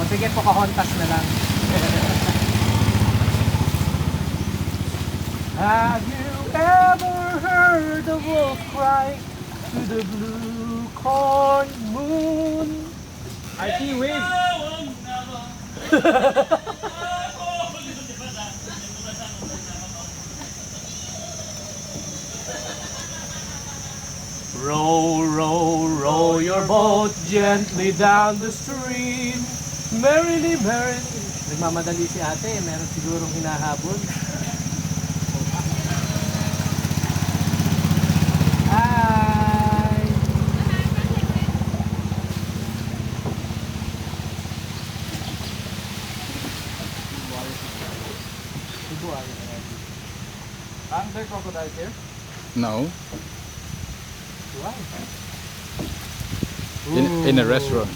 Sige, Pocahontas na lang. Have you ever heard the wolf cry to the blue corn moon? RT wave! Row, row, row your boat gently down the stream. Merrily, merrily. Nagmamadali si ate, meron sigurong hinahabol. Hi! Aren't there crocodiles here? No, Wow. in a restaurant.